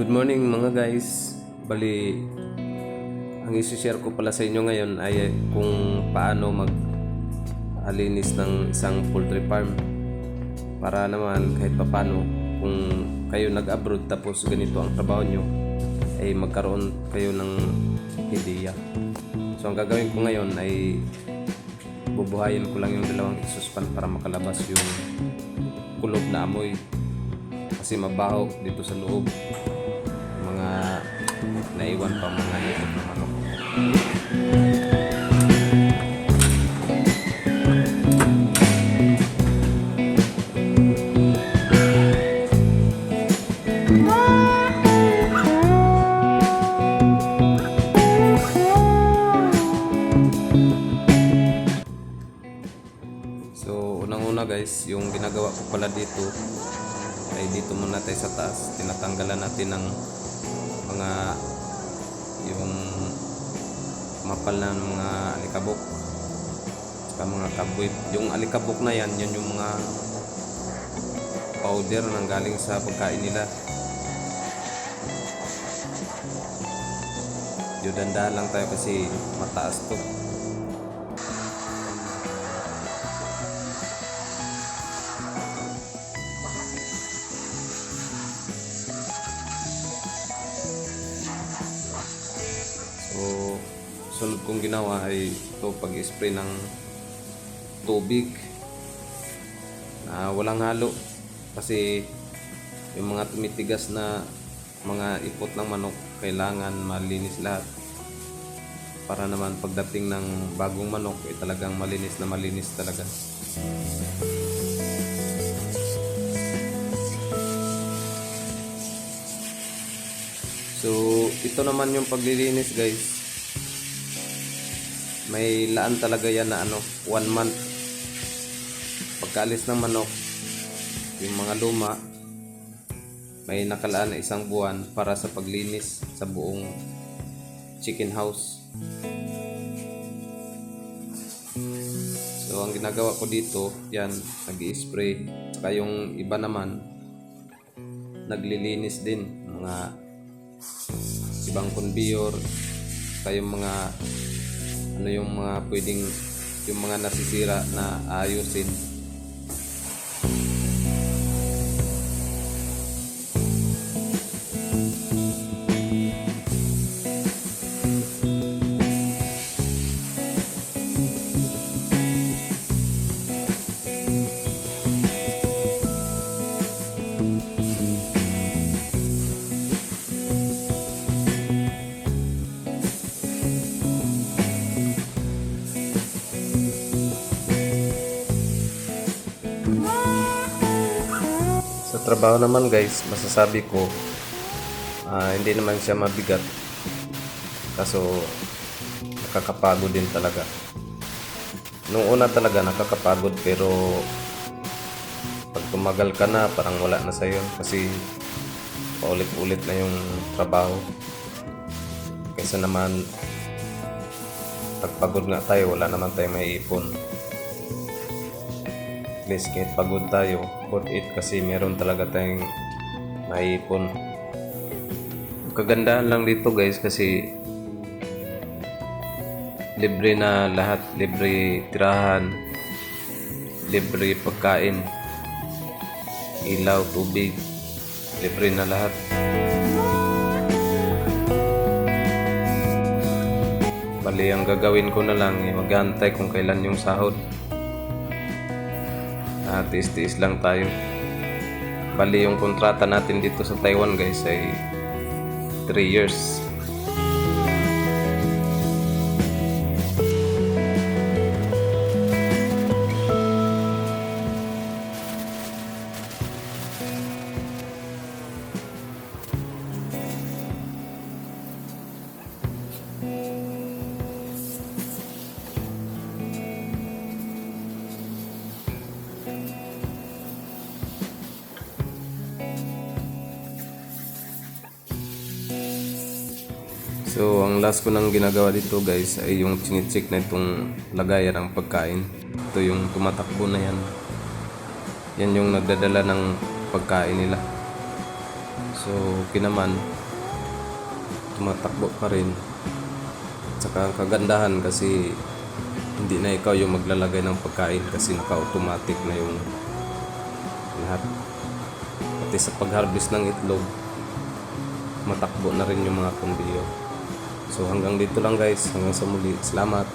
Good morning mga guys. Bali, ang isi-share ko pala sa inyo ngayon ay kung paano mag-alinis ng isang poultry farm. Para naman kahit papano, kung kayo nag-abroad tapos ganito ang trabaho nyo, ay magkaroon kayo ng ideya. So ang gagawin ko ngayon ay bubuhayin ko lang yung dalawang exhaust para makalabas yung kulob na amoy. Kasi mabaho dito sa loob. Mga naiwan pa mga ito ng manok. So unang-una guys, yung ginagawa ko pala dito ay dito muna tayo sa taas, tinatanggalan natin ng mga yung mapal na mga alikabok saka mga cobweb. Yung alikabok na yan, yun yung mga powder nang galing sa pagkain nila. Yung dandahan lang tayo kasi mataas to. So, sunod kong ginawa ay ito pag-spray ng tubig na walang halo kasi yung mga tumitigas na mga ipot ng manok kailangan malinis lahat para naman pagdating ng bagong manok ay talagang malinis na malinis talaga. So, ito naman yung paglilinis guys. May laan talaga yan na 1 month. Pagkaalis ng manok, yung mga luma, may nakalaan na 1 buwan para sa paglinis sa buong chicken house. So, ang ginagawa ko dito, yan, nag-i-spray. Saka yung iba naman, naglilinis din. Mga ibang conveyor, kayong mga yung mga pwedeng yung mga nasisira na ayusin. Sa trabaho naman guys, masasabi ko hindi naman siya mabigat, kaso nakakapagod din talaga. Nung una talaga nakakapagod, pero pag tumagal ka na parang wala na sa'yo kasi paulit-ulit na yung trabaho. Kaysa naman pagpagod nga tayo, wala naman tayong maiipon. At least kahit pagod tayo, worth it kasi meron talaga tayong maiipon. Kagandahan lang dito guys kasi libre na lahat, libre tirahan, libre pagkain, ilaw, tubig, libre na lahat. Bali, ang gagawin ko na lang ay mag-aantay kung kailan yung sahod. Tiis-tiis lang tayo. Bali, yung kontrata natin dito sa Taiwan guys ay 3 years. So, ang last ko nang ginagawa dito guys ay yung chine-check na itong lagayan ng pagkain. Ito yung tumatakbo na yan. Yan yung nagdadala ng pagkain nila. So okay naman, tumatakbo pa rin. Tsaka ang kagandahan kasi hindi na ikaw yung maglalagay ng pagkain kasi naka-automatic na yung lahat. Pati sa pag-harvest ng itlog, matakbo na rin yung mga konveyor. So hanggang dito lang guys, hanggang sa muli. Salamat.